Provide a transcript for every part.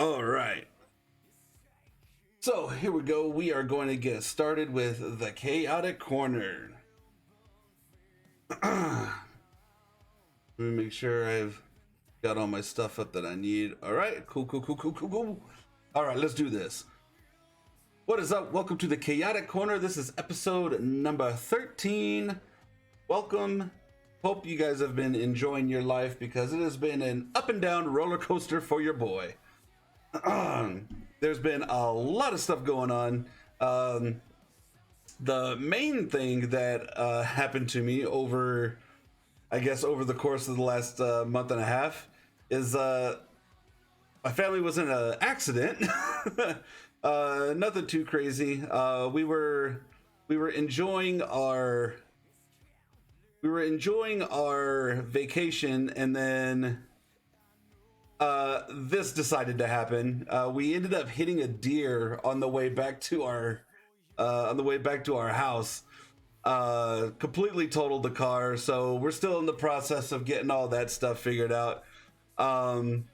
All right. So here we go. We are going to get started with the chaotic corner. Let me make sure I've got all my stuff up that I need. All right. Cool. All right, let's do this. What is up? Welcome to the chaotic corner. This is episode number 13. Welcome. Hope you guys have been enjoying your life because it has been an up and down roller coaster for your boy. There's been a lot of stuff going on. The main thing that happened to me over the course of the last month and a half is my family was in an accident. Nothing too crazy. We were enjoying our vacation, and then this decided to happen. We ended up hitting a deer on the way back to our house. Completely totaled the car, so we're still in the process of getting all that stuff figured out. But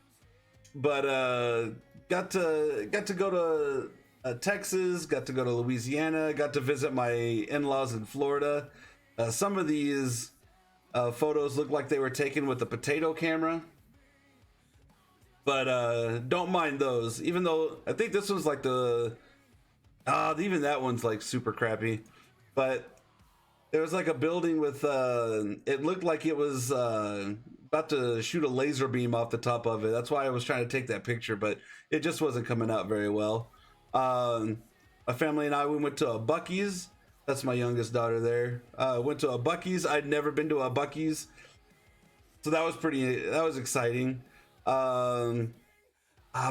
got to go to Texas, got to go to Louisiana, got to visit my in-laws in Florida. Some of these photos look like they were taken with a potato camera, but don't mind those. Even though I think this was like even that one's like super crappy. But there was like a building with it looked like it was about to shoot a laser beam off the top of it. That's why I was trying to take that picture, but it just wasn't coming out very well. My family and we went to a Buc-ee's. That's my youngest daughter there. Went to a Buc-ee's. I'd never been to a Buc-ee's, so that was exciting. I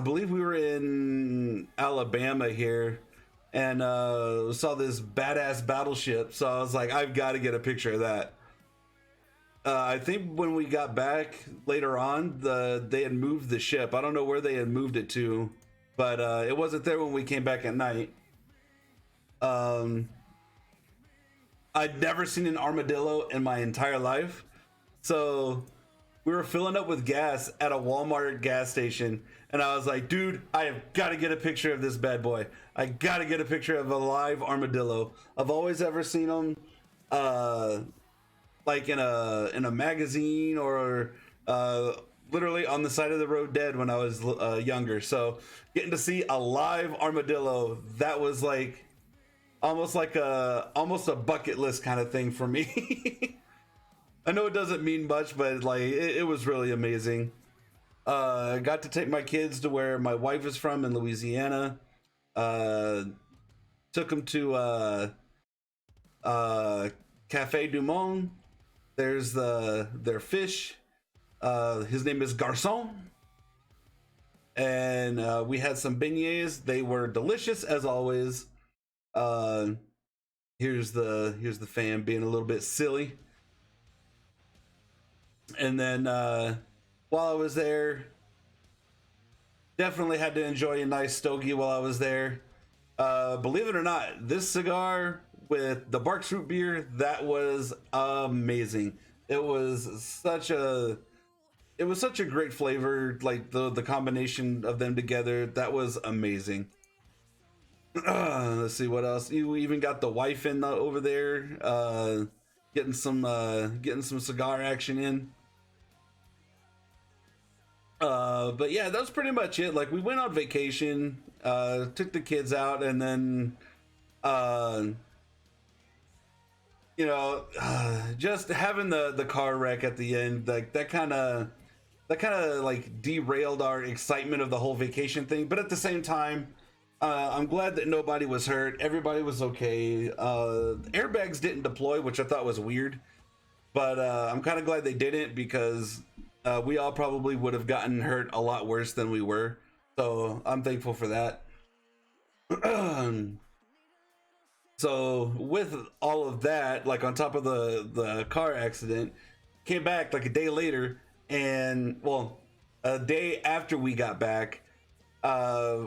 believe we were in Alabama here, and saw this badass battleship. So I was like, I've got to get a picture of that. I think when we got back later on, they had moved the ship. I don't know where they had moved it to, but it wasn't there when we came back at night. I'd never seen an armadillo in my entire life, so we were filling up with gas at a Walmart gas station, and I was like, dude, I have got to get a picture of this bad boy. I got to get a picture of a live armadillo. I've always ever seen them like in a magazine, or literally on the side of the road dead when I was younger. So getting to see a live armadillo, that was like almost a bucket list kind of thing for me. I know it doesn't mean much, but like it was really amazing. I got to take my kids to where my wife is from in Louisiana. Took them to Cafe Du Monde. There's their fish. His name is Garçon, and we had some beignets. They were delicious as always. Here's the fan being a little bit silly. And then while I was there, definitely had to enjoy a nice stogie while I was there. Believe it or not, this cigar with the Barks Root beer, that was amazing. It was such a great flavor, like the combination of them together. That was amazing. Let's see what else. You even got the wife in over there, getting some cigar action in. But yeah, that was pretty much it. Like, we went on vacation, took the kids out, and then just having the car wreck at the end, like that kind of like derailed our excitement of the whole vacation thing. But at the same time, I'm glad that nobody was hurt. Everybody was okay. Airbags didn't deploy, which I thought was weird, but I'm kind of glad they didn't, because we all probably would have gotten hurt a lot worse than we were. So I'm thankful for that. So with all of that, like on top of the car accident, came back like a day later, and well, a day after we got back,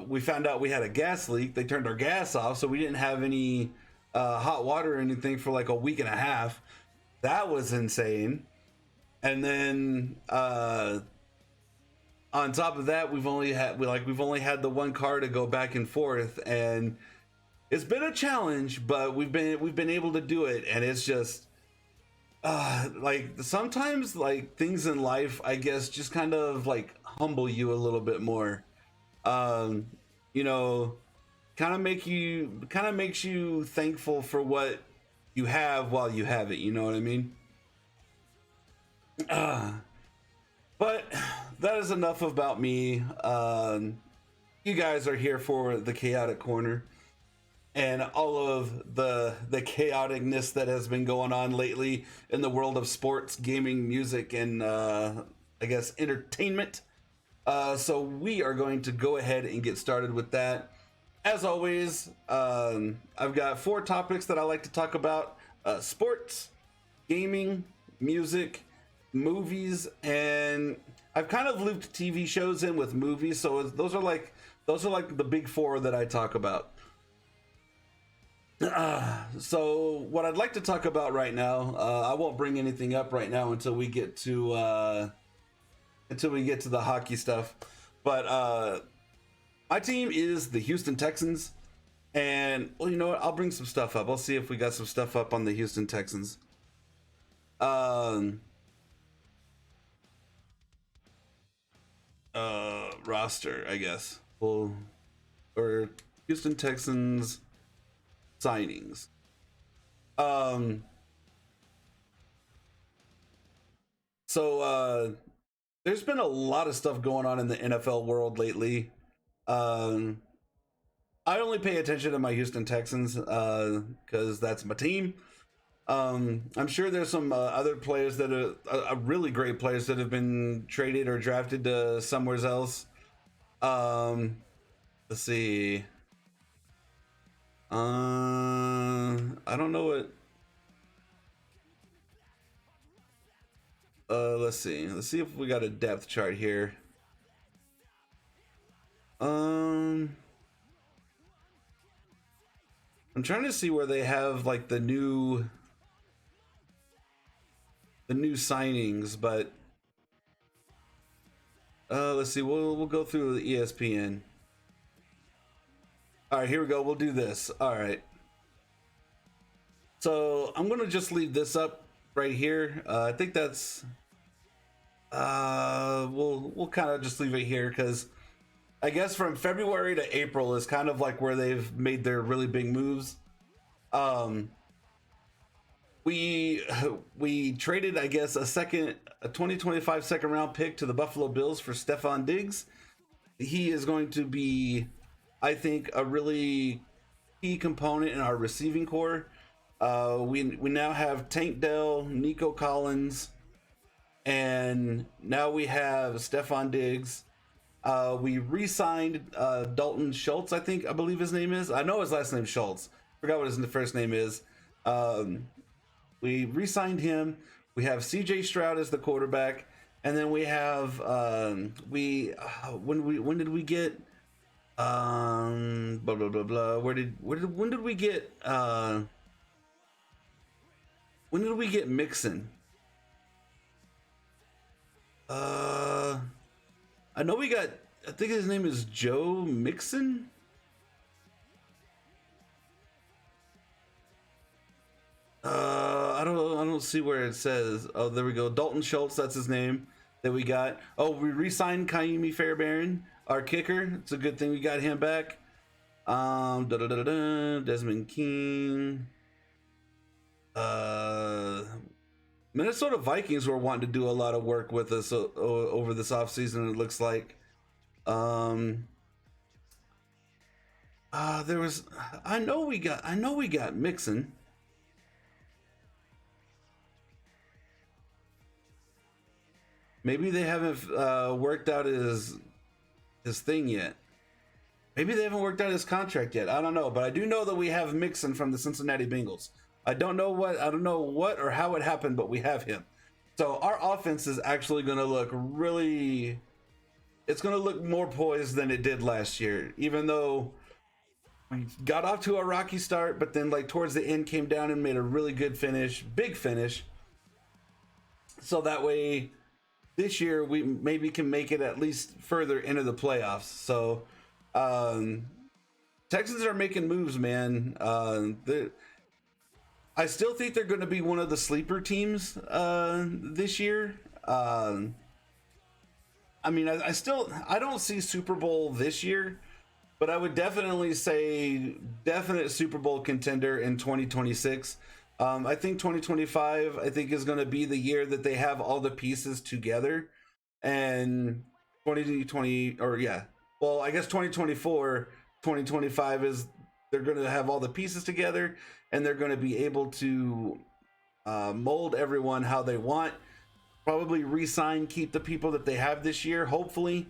we found out we had a gas leak. They turned our gas off, so we didn't have any hot water or anything for like a week and a half. That was insane. And then On top of that, we've only had the one car to go back and forth, and it's been a challenge, but we've been able to do it, and it's just like sometimes like things in life, I guess, just kind of like humble you a little bit more. Um, you know, kind of makes you thankful for what you have while you have it. You know what I mean? But that is enough about me. You guys are here for the chaotic corner and all of the chaoticness that has been going on lately in the world of sports, gaming, music, and I guess entertainment. So we are going to go ahead and get started with that. As always, I've got 4 topics that I like to talk about: sports, gaming, music, movies, and I've kind of looped TV shows in with movies. So those are like the big 4 that I talk about. So what I'd like to talk about right now, I won't bring anything up right now until we get to the hockey stuff. But my team is the Houston Texans, and well, you know what? I'll bring some stuff up. I'll see if we got some stuff up on the Houston Texans. Roster, I guess. Well, or Houston Texans signings. Um, so there's been a lot of stuff going on in the NFL world lately. Um, I only pay attention to my Houston Texans because that's my team. I'm sure there's some other players that are really great players that have been traded or drafted to somewhere else. Let's see. I don't know what. Let's see. Let's see if we got a depth chart here. I'm trying to see where they have like the new signings, but let's see. We'll go through the ESPN. All right, here we go. We'll do this. All right. So I'm gonna just leave this up right here. I think that's we'll kind of just leave it here because I guess from February to April is kind of like where they've made their really big moves. We traded, I guess, a 2025 second round pick to the Buffalo Bills for Stefon Diggs. He is going to be, I think, a really key component in our receiving core. We now have Tank Dell, Nico Collins, and now we have Stefon Diggs. We re-signed Dalton Schultz, I believe his name is. I know his last name is Schultz. Forgot what his first name is. We re-signed him. We have CJ Stroud as the quarterback, and then we have when did we get blah blah blah blah. When did we get Mixon? I know we got. I think his name is Joe Mixon. I don't see where it says. Oh, there we go. Dalton Schultz, that's his name that we got. Oh, we re-signed Kaimi Fairbairn, our kicker. It's a good thing we got him back. Desmond King. Minnesota Vikings were wanting to do a lot of work with us over this offseason, it looks like. There was. I know we got Mixon. Maybe they haven't worked out his thing yet. Maybe they haven't worked out his contract yet. I don't know, but I do know that we have Mixon from the Cincinnati Bengals. I don't know what or how it happened, but we have him. So our offense is actually going to look really. It's going to look more poised than it did last year, even though we got off to a rocky start, but then like towards the end came down and made a really good finish, big finish. So that way, this year we maybe can make it at least further into the playoffs. So Texans are making moves, man. I still think they're going to be one of the sleeper teams this year. I mean, I don't see Super Bowl this year, but I would definitely say definite Super Bowl contender in 2026. I think 2025, I think, is going to be the year that they have all the pieces together. And 2020, or yeah, well, I guess 2024, 2025 is they're going to have all the pieces together, and they're going to be able to mold everyone how they want. Probably re-sign, keep the people that they have this year, hopefully.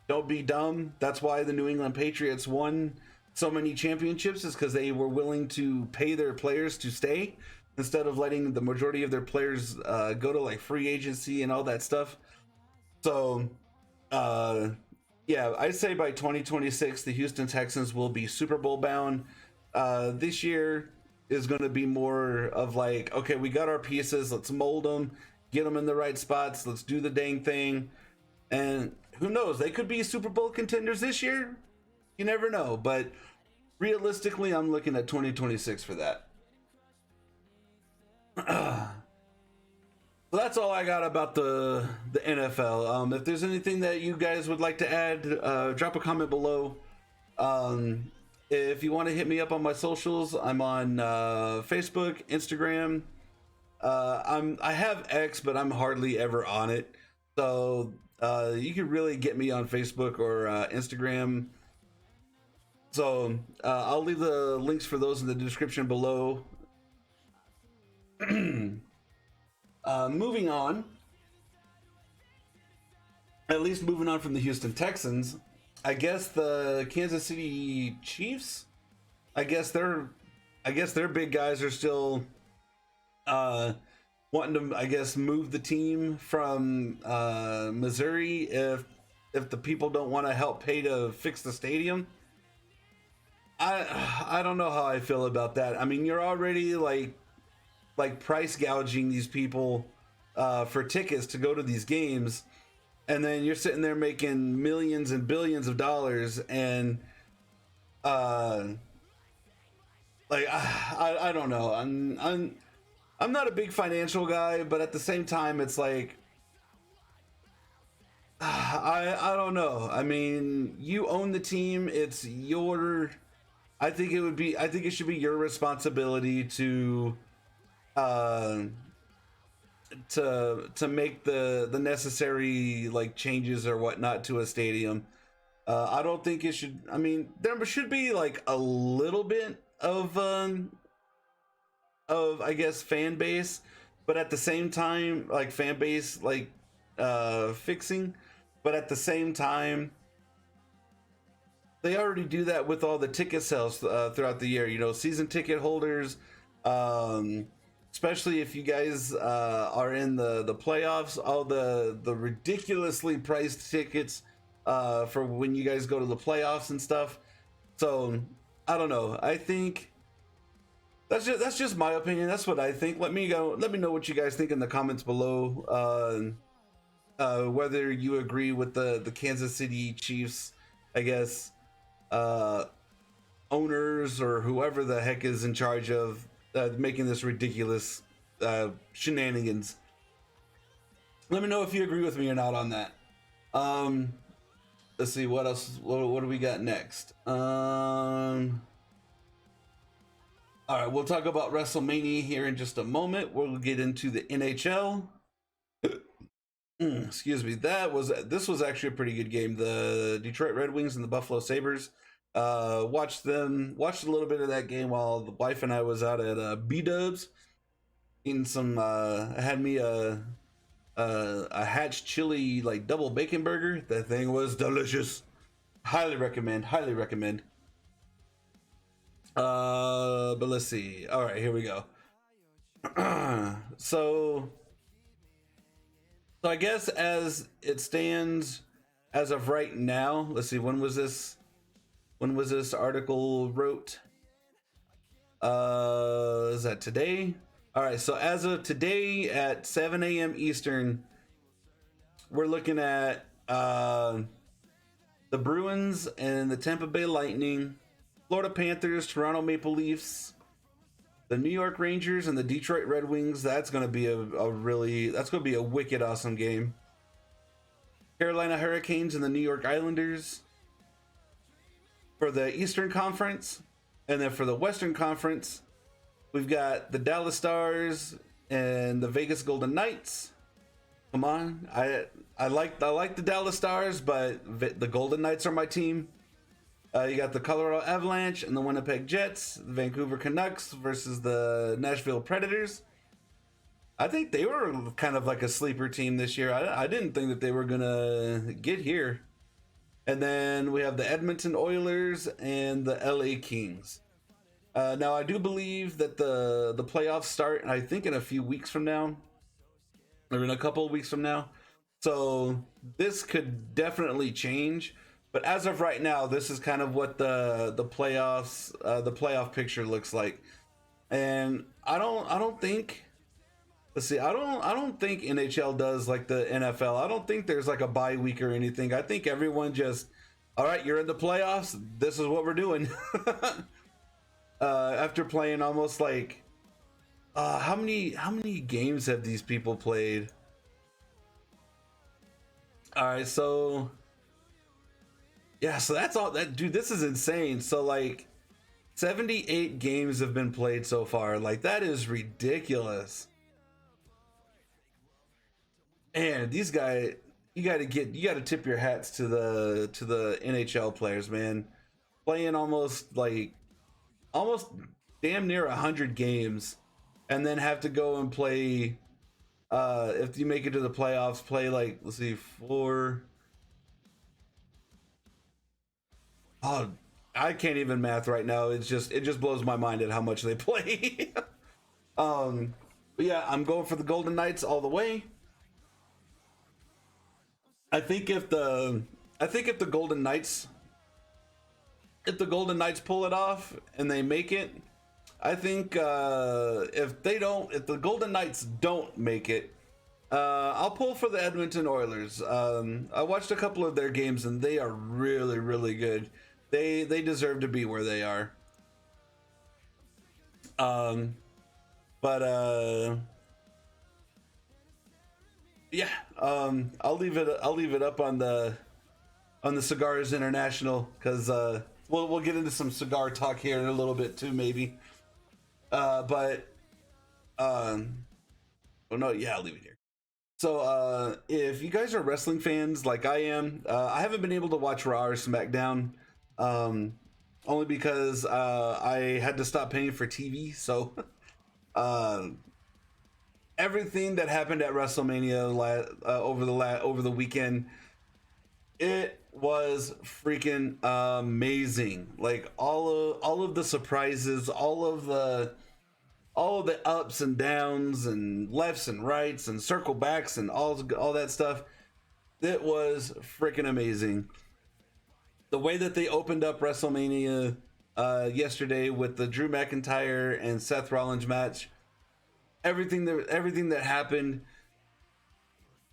Don't be dumb. That's why the New England Patriots won so many championships, is because they were willing to pay their players to stay instead of letting the majority of their players go to like free agency and all that stuff. So yeah, I'd say by 2026 the Houston Texans will be Super Bowl bound. This year is going to be more of like, okay, we got our pieces, let's mold them, get them in the right spots, let's do the dang thing. And who knows, they could be Super Bowl contenders this year. You never know, but realistically, I'm looking at 2026 for that. So that's all I got about the NFL. If there's anything that you guys would like to add, drop a comment below. If you want to hit me up on my socials, I'm on Facebook, Instagram. I have X, but I'm hardly ever on it. So you can really get me on Facebook or Instagram. So I'll leave the links for those in the description below. Moving on, at least moving on from the Houston Texans, I guess the Kansas City Chiefs, I guess their big guys are still wanting to, I guess, move the team from Missouri if the people don't want to help pay to fix the stadium. I don't know how I feel about that. I mean, you're already like price gouging these people for tickets to go to these games, and then you're sitting there making millions and billions of dollars, and I don't know. I'm not a big financial guy, but at the same time, it's like I don't know. I mean, you own the team. It's your. I think it should be your responsibility to make the necessary like changes or whatnot to a stadium. I don't think it should. I mean, there should be like a little bit of I guess fan base, but at the same time, like fan base like fixing, but at the same time, they already do that with all the ticket sales throughout the year. You know, season ticket holders, especially if you guys are in the playoffs, all the ridiculously priced tickets for when you guys go to the playoffs and stuff. So I don't know. I think that's just my opinion. That's what I think. Let me know what you guys think in the comments below. Whether you agree with the Kansas City Chiefs, I guess, owners or whoever the heck is in charge of making this ridiculous shenanigans. Let me know if you agree with me or not on that. Let's see what else. What do we got next? All right, we'll talk about WrestleMania here in just a moment. We'll get into the NHL. Excuse me. This was actually a pretty good game. The Detroit Red Wings and the Buffalo Sabres. Watched a little bit of that game while the wife and I was out at B-Dubs eating some. I had me a Hatch chili like double bacon burger. That thing was delicious. Highly recommend. But let's see. All right, here we go. So I guess as it stands as of right now, let's see, when was this article wrote? Is that today? All right, so as of today at 7 a.m. Eastern, we're looking at the Bruins and the Tampa Bay Lightning, Florida Panthers, Toronto Maple Leafs, the New York Rangers, and the Detroit Red Wings. That's going to be that's going to be a wicked awesome game. Carolina Hurricanes and the New York Islanders for the Eastern Conference. And then for the Western Conference, we've got the Dallas Stars and the Vegas Golden Knights. Come on, I like the Dallas Stars, but the Golden Knights are my team. You got the Colorado Avalanche and the Winnipeg Jets, the Vancouver Canucks versus the Nashville Predators. I think they were kind of like a sleeper team this year. I didn't think that they were gonna get here. And then we have the Edmonton Oilers and the LA Kings. Now I do believe that the playoffs start, I think, in a few weeks from now, or in a couple of weeks from now. So this could definitely change. But as of right now, this is kind of what the playoff picture looks like. And I don't think NHL does like the NFL. I don't think there's like a bye week or anything. I think everyone just, all right, you're in the playoffs. This is what we're doing. After playing almost like, how many games have these people played? All right, so yeah, so that's all that, dude, this is insane. So like 78 games have been played so far. Like, that is ridiculous. And these guys, you got to tip your hats to the NHL players, man. Playing almost damn near 100 games, and then have to go and play, if you make it to the playoffs, play like, let's see, I can't even math right now. It just blows my mind at how much they play. But yeah, I'm going for the Golden Knights all the way. I think if the Golden Knights pull it off and they make it, I think if the Golden Knights don't make it, I'll pull for the Edmonton Oilers. I watched a couple of their games and they are really, really good. They deserve to be where they are. Yeah, I'll leave it up on the Cigars International, because we'll get into some cigar talk here in a little bit too, maybe. Oh no, yeah, I'll leave it here. So if you guys are wrestling fans like I am, I haven't been able to watch Raw or SmackDown, only because I had to stop paying for TV. So everything that happened at WrestleMania over the weekend, it was freaking amazing. Like all of the surprises, all of the ups and downs and lefts and rights and circle backs and all that stuff. It was freaking amazing. The way that they opened up WrestleMania yesterday with the Drew McIntyre and Seth Rollins match, everything that happened,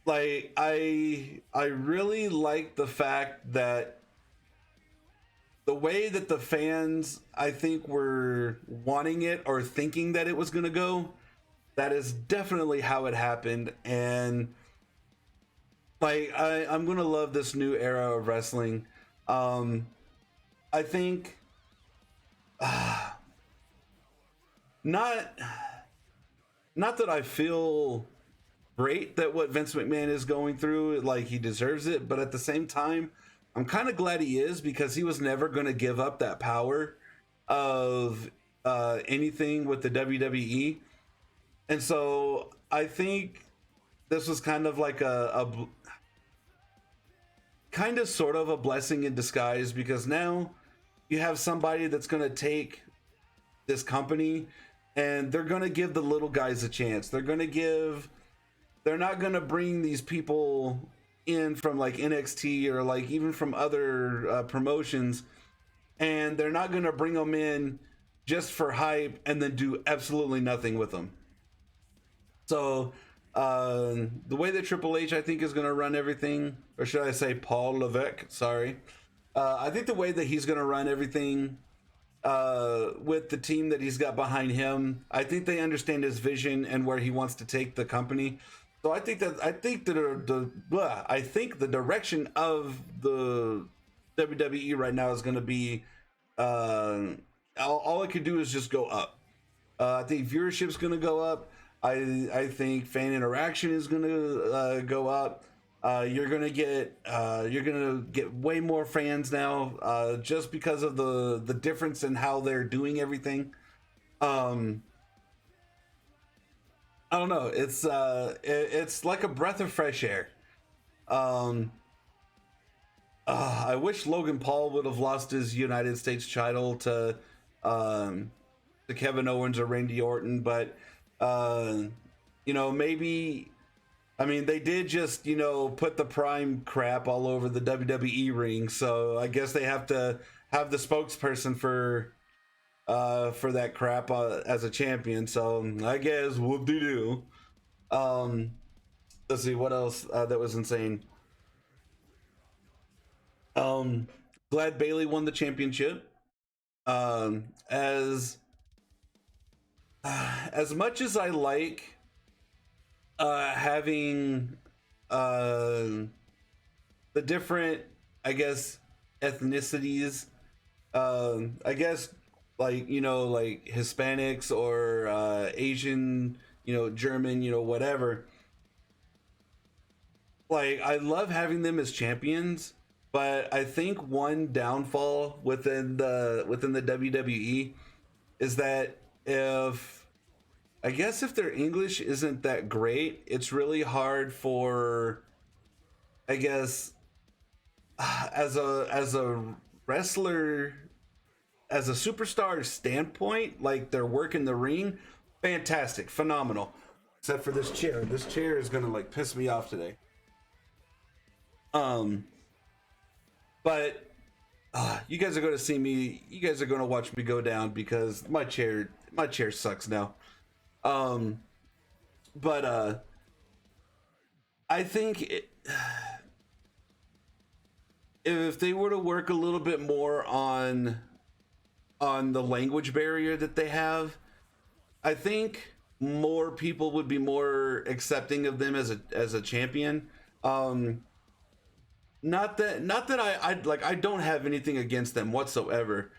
like I really like the fact that the way that the fans, I think, were wanting it or thinking that it was going to go, that is definitely how it happened. And like I'm going to love this new era of wrestling. I think not that I feel great that what Vince McMahon is going through, like, he deserves it, but at the same time, I'm kind of glad he is, because he was never going to give up that power of anything with the WWE. And so I think this was kind of like a kind of sort of a blessing in disguise, because now you have somebody that's going to take this company and they're going to give the little guys a chance. They're not going to bring these people in from like NXT or like even from other promotions, and they're not going to bring them in just for hype and then do absolutely nothing with them. So The way that Triple H, I think, is going to run everything, or should I say Paul Levesque, sorry. I think the way that he's going to run everything with the team that he's got behind him, I think they understand his vision and where he wants to take the company. So I think the direction of the WWE right now is going to be all it could do is just go up. I think viewership's going to go up. I think fan interaction is going to go up. You're gonna get way more fans now, just because of the difference in how they're doing everything. I don't know. It's like a breath of fresh air. I wish Logan Paul would have lost his United States title to Kevin Owens or Randy Orton, but maybe. I mean, they did just, put the Prime crap all over the WWE ring, so I guess they have to have the spokesperson for that crap as a champion. So I guess whoop-de-doo. Let's see what else that was insane. Glad Bailey won the championship. As much as I like having the different, I guess, ethnicities, I guess, like Hispanics or Asian, German, whatever. Like, I love having them as champions, but I think one downfall within the WWE is that if their English isn't that great, it's really hard for, I guess, as a wrestler, as a superstar standpoint, like their work in the ring, fantastic, phenomenal. Except for this chair. This chair is gonna piss me off today. But you guys are gonna see me. You guys are gonna watch me go down because my chair sucks now. But I think if they were to work a little bit more on the language barrier that they have, I think more people would be more accepting of them as a champion. Not that I don't have anything against them whatsoever,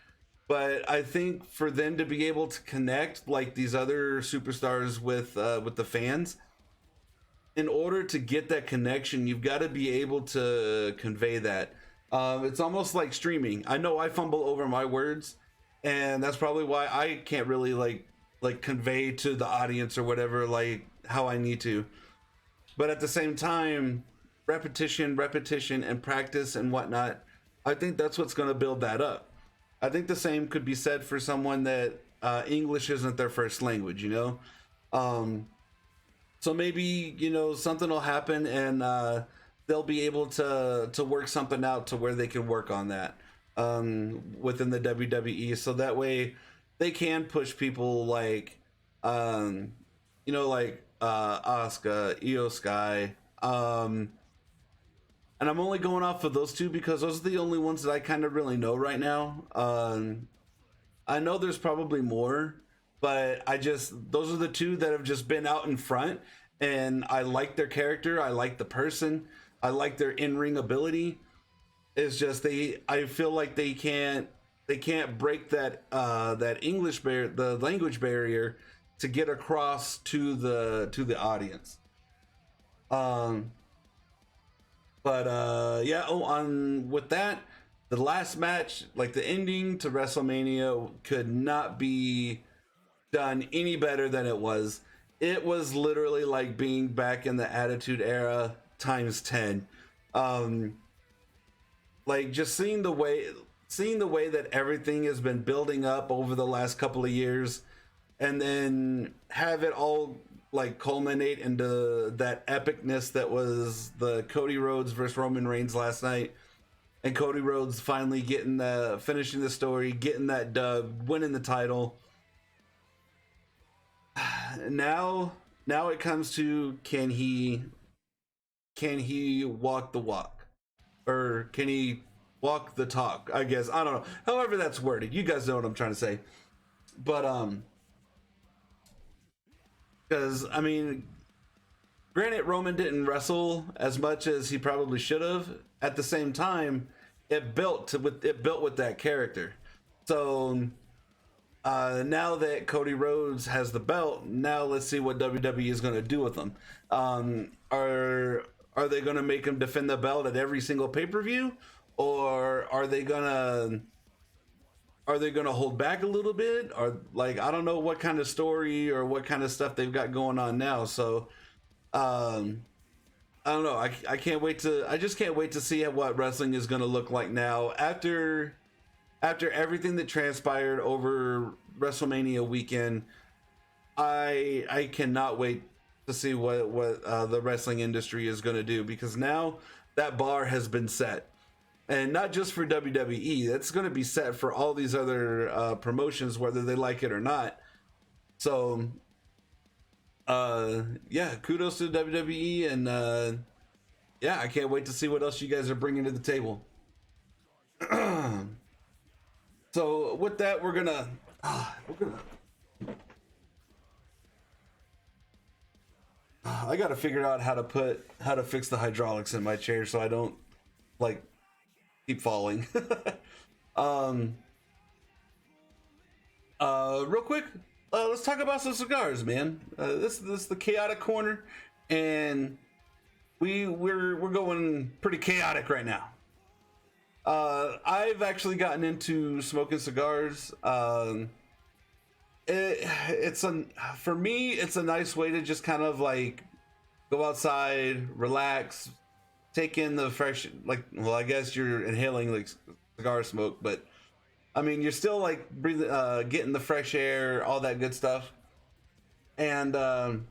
but I think for them to be able to connect like these other superstars with the fans, in order to get that connection, you've got to be able to convey that. It's almost like streaming. I know I fumble over my words, and that's probably why I can't really like convey to the audience or whatever like how I need to. But at the same time, repetition, and practice and whatnot, I think that's what's going to build that up. I think the same could be said for someone that English isn't their first language, So maybe, something will happen and they'll be able to work something out to where they can work on that within the WWE. So that way they can push people like, Asuka, Io Sky. And I'm only going off of those two because those are the only ones that I kind of really know right now. I know there's probably more, but those are the two that have just been out in front, and I like their character, I like the person, I like their in-ring ability. It's just I feel like they can't break that the language barrier to get across to the audience. With that, the last match, like the ending to WrestleMania, could not be done any better than it was. It was literally like being back in the Attitude Era times 10. Like just seeing the way that everything has been building up over the last couple of years, and then have it all like culminate into that epicness that was the Cody Rhodes versus Roman Reigns last night, and Cody Rhodes finally finishing the story, getting that dub, winning the title. Now now it comes to can he walk the walk, or can he walk the talk? I guess I don't know. However that's worded, you guys know what I'm trying to say. But because I mean, granted, Roman didn't wrestle as much as he probably should have. At the same time, it built with that character. So now that Cody Rhodes has the belt, now let's see what WWE is going to do with him. Are they going to make him defend the belt at every single pay per view, or are they gonna hold back a little bit? Or like I don't know what kind of story or what kind of stuff they've got going on now. So I don't know. I can't wait to. I just can't wait to see what wrestling is gonna look like now after everything that transpired over WrestleMania weekend. I cannot wait to see what the wrestling industry is gonna do, because now that bar has been set. And not just for WWE, that's going to be set for all these other promotions, whether they like it or not. So, yeah, kudos to WWE, and yeah, I can't wait to see what else you guys are bringing to the table. So, with that, I got to figure out how to fix the hydraulics in my chair so I don't like keep falling. um Real quick, let's talk about some cigars, man. This is the chaotic corner, and we're going pretty chaotic right now. I've actually gotten into smoking cigars. It's for me, it's a nice way to just kind of like go outside, relax, take in the fresh, like, well, I guess you're inhaling like cigar smoke, but I mean, you're still like breathing, getting the fresh air, all that good stuff. And it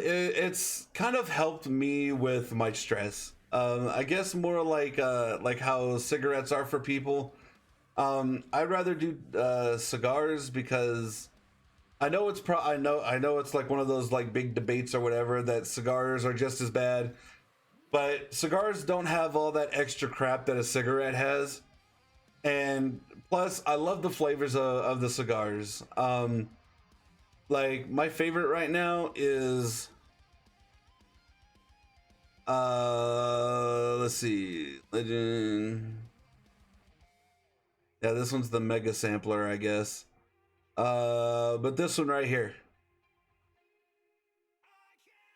it's kind of helped me with my stress. I guess more like how cigarettes are for people. I'd rather do cigars because I know it's like one of those like big debates or whatever that cigars are just as bad, but cigars don't have all that extra crap that a cigarette has. And plus, I love the flavors of the cigars. Like my favorite right now is let's see, Legend. Yeah, this one's the Mega Sampler, I guess. But this one right here,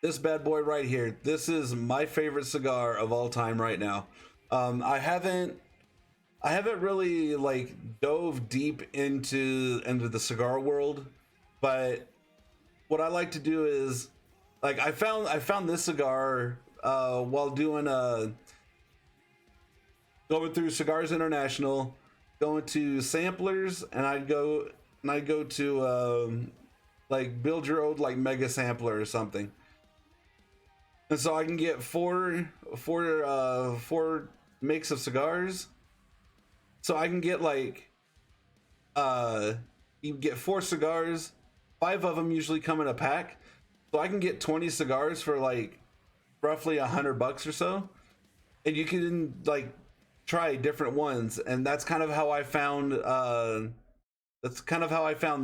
this bad boy right here, this is my favorite cigar of all time right now. I haven't really like dove deep into the cigar world, but what I like to do is like I found this cigar while doing going through Cigars International, going to samplers, and I'd go to like build your own like mega sampler or something, and so I can get four makes of cigars. So I can get like uh you get four cigars, five of them usually come in a pack, so I can get 20 cigars for like roughly $100 or so, and you can like try different ones, and that's kind of how I found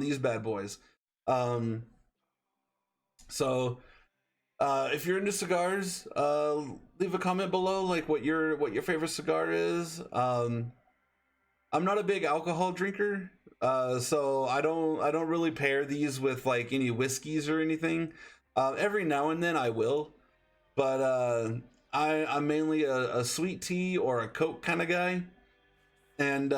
these bad boys. um so if you're into cigars, leave a comment below like what your favorite cigar is. I'm not a big alcohol drinker, so I don't really pair these with like any whiskeys or anything. Every now and then I will, but I'm mainly a sweet tea or a Coke kind of guy, and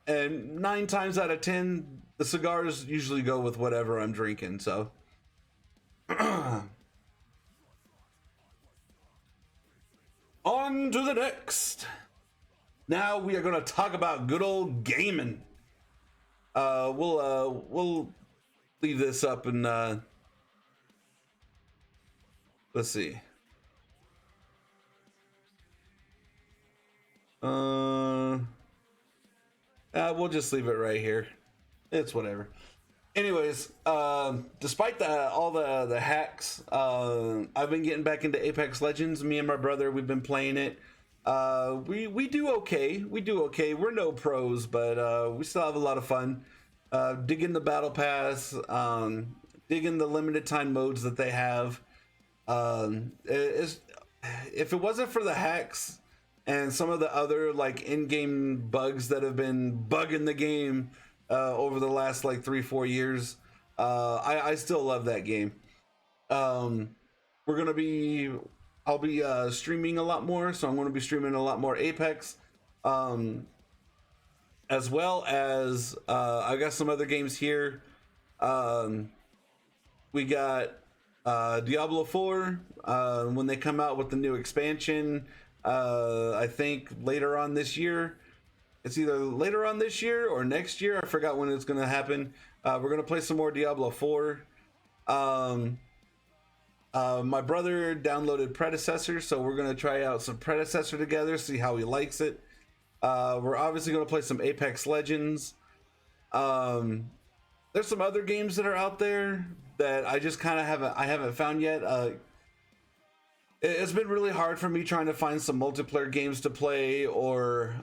and 9 times out of 10, the cigars usually go with whatever I'm drinking. So on to the next. Now we are going to talk about good old gaming. We'll leave this up and let's see. Uh, Nah, we'll just leave it right here. It's whatever. Anyways, despite all the hacks, I've been getting back into Apex Legends. Me and my brother, we've been playing it. We do okay. We do okay. We're no pros, but we still have a lot of fun. Digging the battle pass, digging the limited time modes that they have. If it wasn't for the hacks and some of the other like in-game bugs that have been bugging the game over the last like 3-4 years, I still love that game. I'll be streaming a lot more, so I'm going to be streaming a lot more Apex, as well as I got some other games here. We got Diablo 4 when they come out with the new expansion. I think later on this year. It's either later on this year or next year. I forgot when it's going to happen. We're going to play some more Diablo 4. My brother downloaded Predecessor, so we're going to try out some Predecessor together, see how he likes it. We're obviously going to play some Apex Legends. There's some other games that are out there that I just kind of haven't found yet. It's been really hard for me trying to find some multiplayer games to play, or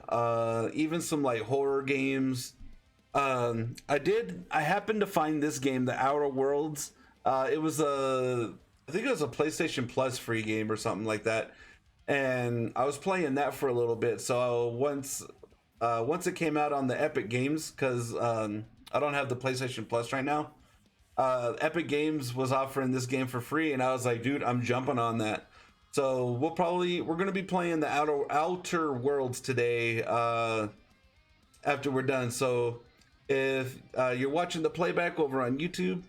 even some like horror games. I happened to find this game, The Outer Worlds. I think it was a PlayStation Plus free game or something like that, and I was playing that for a little bit. So once it came out on the Epic Games, because I don't have the PlayStation Plus right now, Epic Games was offering this game for free, and I was like, dude, I'm jumping on that. So we're going to be playing the Outer Worlds today after we're done. So if you're watching the playback over on YouTube,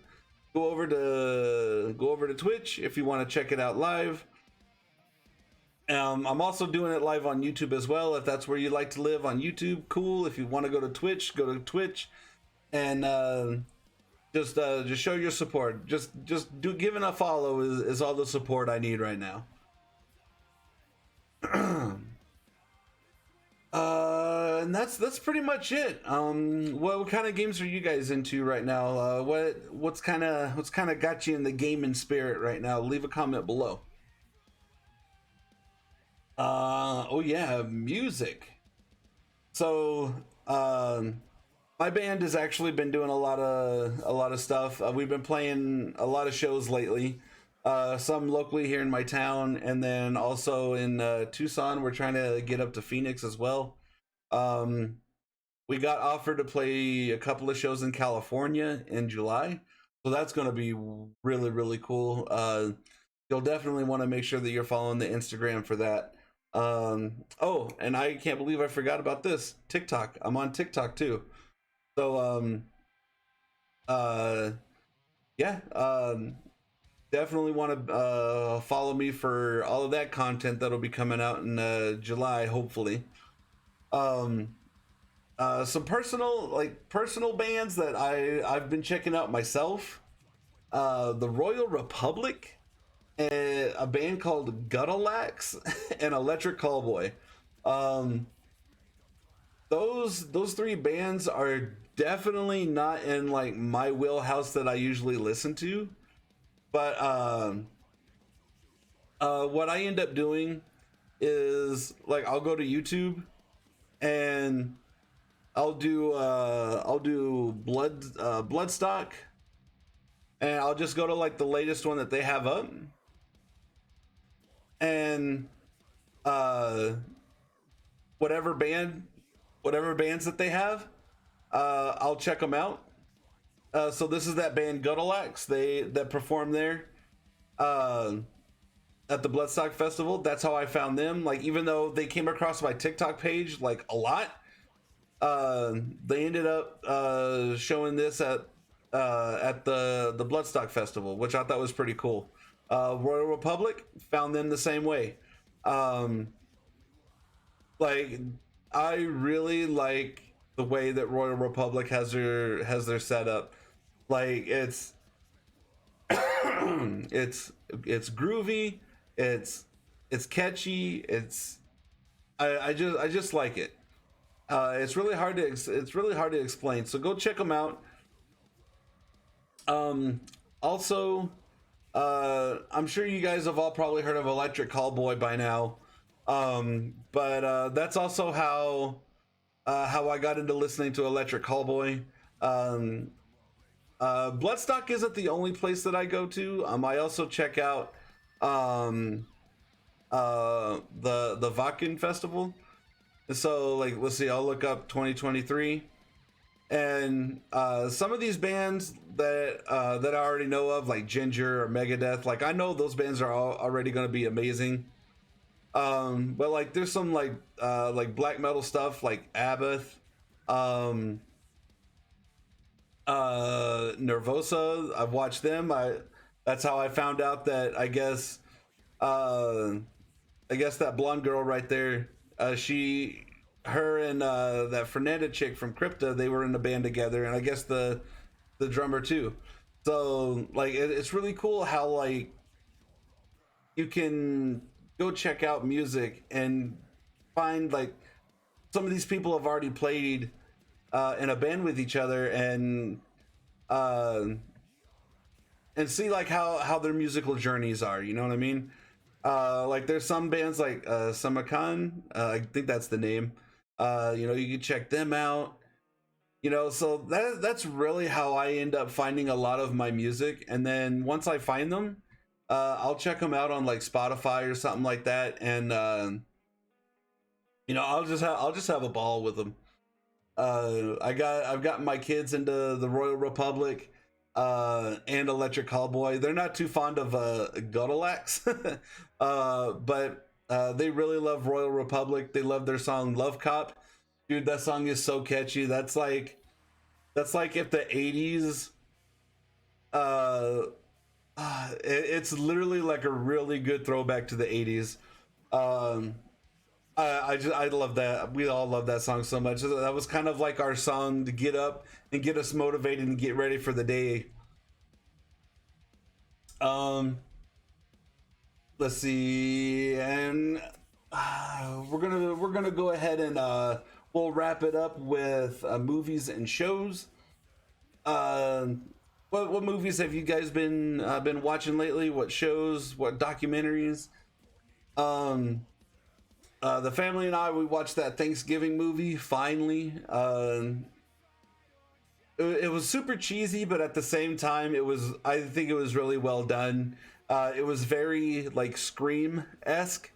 go over to Twitch if you want to check it out live. I'm also doing it live on YouTube as well. If that's where you like to live, on YouTube, cool. If you want to go to Twitch, and just show your support. Just giving a follow is all the support I need right now. And that's pretty much it. What kind of games are you guys into right now? What's kind of got you in the gaming spirit right now? Leave a comment below. Oh yeah, music. So my band has actually been doing a lot of stuff. We've been playing a lot of shows lately. Some locally here in my town, and then also in Tucson. We're trying to get up to Phoenix as well. We got offered to play a couple of shows in California in July, so that's going to be really, really cool. You'll definitely want to make sure that you're following the Instagram for that. Oh, and I can't believe I forgot about this. TikTok. I'm on TikTok too. So yeah, definitely want to follow me for all of that content that'll be coming out in July, hopefully. Some personal bands that I've been checking out myself. The Royal Republic, a band called Guttalax, and Electric Callboy. Those three bands are definitely not in like my wheelhouse that I usually listen to. But what I end up doing is like I'll go to YouTube and I'll do Bloodstock, and I'll just go to like the latest one that they have up, and whatever bands that they have, I'll check them out. So this is that band Guttalax, that performed there at the Bloodstock Festival. That's how I found them. Like, even though they came across my TikTok page like a lot, they ended up showing this at the Bloodstock Festival, which I thought was pretty cool. Royal Republic, found them the same way. Like, I really like the way that Royal Republic has their setup. Like, it's it's groovy, it's catchy, I just like it. It's really hard to explain. So go check them out. Also, I'm sure you guys have all probably heard of Electric Callboy by now. But that's also how I got into listening to Electric Callboy. Bloodstock isn't the only place that I go to. I also check out the Wacken Festival. So like, let's see, I'll look up 2023, and some of these bands that that I already know of, like Ginger or Megadeth, like I know those bands are already going to be amazing. But like there's some like black metal stuff like Abath, um, Nervosa. I've watched them. That's how I found out that uh, I guess that blonde girl right there, her and that Fernanda chick from Crypta, they were in a band together, and I guess the drummer too. So like it's really cool how like you can go check out music and find like some of these people have already played in a band with each other, uh, and see like how their musical journeys are. You know what I mean? Like there's some bands like Samarkand, I think that's the name. You know, you can check them out. You know, so that's really how I end up finding a lot of my music. And then once I find them, I'll check them out on like Spotify or something like that, and you know, I'll just have a ball with them. I've gotten my kids into the Royal Republic and Electric Callboy. They're not too fond of Godalax, but they really love Royal Republic. They love their song Love Cop. Dude, that song is so catchy. That's like if the 80s uh it's literally like a really good throwback to the 80s. Um I love that. We all love that song so much. That was kind of like our song to get up and get us motivated and get ready for the day. Um, let's see, and we're gonna go ahead and we'll wrap it up with movies and shows. What movies have you guys been watching lately? What shows? What documentaries? Um, the family and I, we watched that Thanksgiving movie finally. It was super cheesy, but at the same time, I think it was really well done. It was very like Scream esque,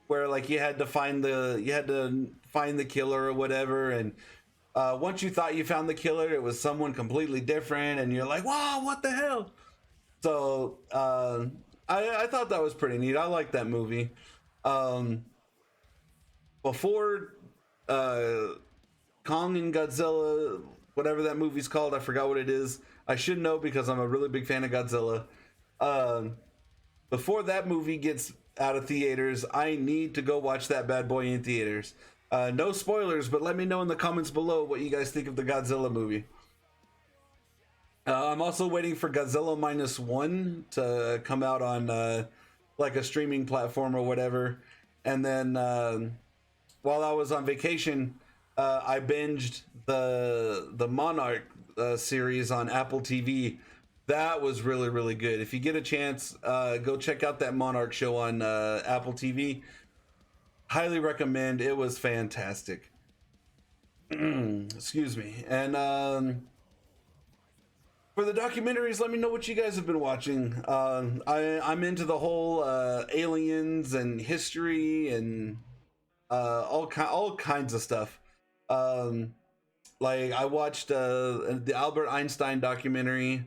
where like you had to find the killer or whatever, and once you thought you found the killer, it was someone completely different, and you're like, wow, what the hell? So I thought that was pretty neat. I like that movie. Um, Before uh, Kong and Godzilla, whatever that movie's called, I forgot what it is. I should know because I'm a really big fan of Godzilla. Um, Before that movie gets out of theaters, I need to go watch that bad boy in theaters. No spoilers, but let me know in the comments below what you guys think of the Godzilla movie. I'm also waiting for Godzilla Minus One to come out on like a streaming platform or whatever. And then while I was on vacation, I binged the Monarch series on Apple TV. That was really good. If you get a chance, go check out that Monarch show on Apple TV. Highly recommend. It was fantastic. Excuse me. And for the documentaries, let me know what you guys have been watching. I'm into the whole aliens and history and all kinds of stuff. Um, like I watched the Albert Einstein documentary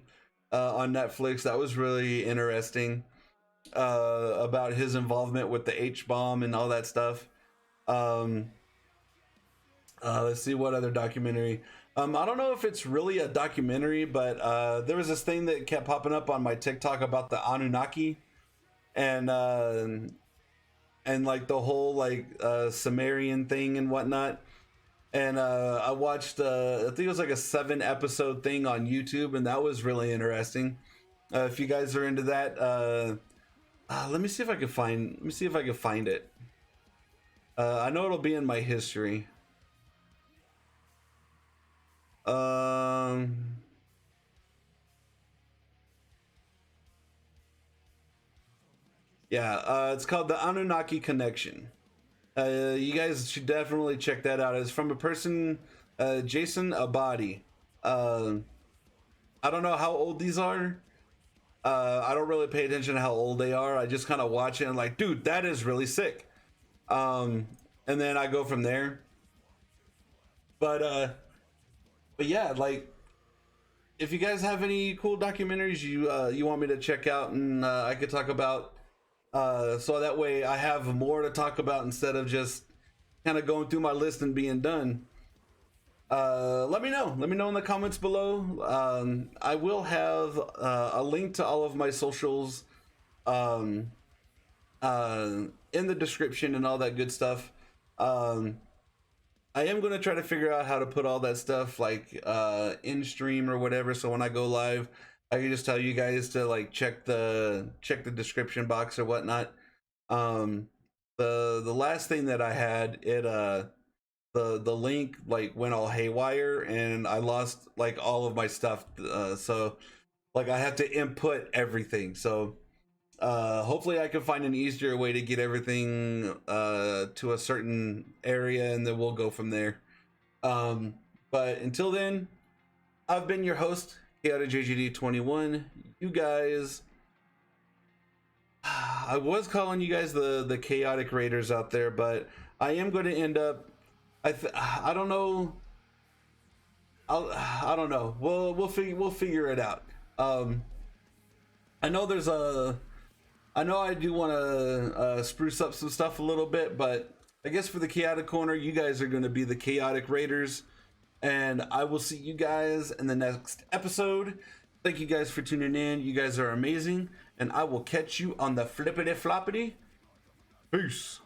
on Netflix. That was really interesting, about his involvement with the H bomb and all that stuff. Um, let's see what other documentary. I don't know if it's really a documentary, but there was this thing that kept popping up on my TikTok about the Anunnaki and like the whole like Sumerian thing and whatnot. And I watched I think it was like a 7 episode thing on YouTube, and that was really interesting. If you guys are into that, let me see if I can find. Let me see if I can find it. I know it'll be in my history. Um, yeah, it's called the Anunnaki Connection. You guys should definitely check that out. It's from a person, Jason Abadi. Uh, I don't know how old these are. I don't really pay attention to how old they are. I just kind of watch it and like, dude, that is really sick. And then I go from there. But yeah, like if you guys have any cool documentaries you want me to check out and I could talk about, so that way I have more to talk about instead of just kind of going through my list and being done. Let me know. Let me know in the comments below. I will have a link to all of my socials um, in the description and all that good stuff. I am going to try to figure out how to put all that stuff like in stream or whatever, so when I go live I can just tell you guys to like check the description box or whatnot. The last thing that I had, it the link like went all haywire and I lost like all of my stuff, so like I have to input everything. So hopefully I can find an easier way to get everything to a certain area and then we'll go from there. But until then, I've been your host, Chaotic JGD21. You guys, I was calling you guys the Chaotic Raiders out there, but I am going to end up, I don't know. I don't know. We'll figure it out. I know there's a, I know I do want to spruce up some stuff a little bit, but I guess for the Chaotic Corner, you guys are going to be the Chaotic Raiders, and I will see you guys in the next episode. Thank you guys for tuning in. You guys are amazing, and I will catch you on the flippity floppity. Peace.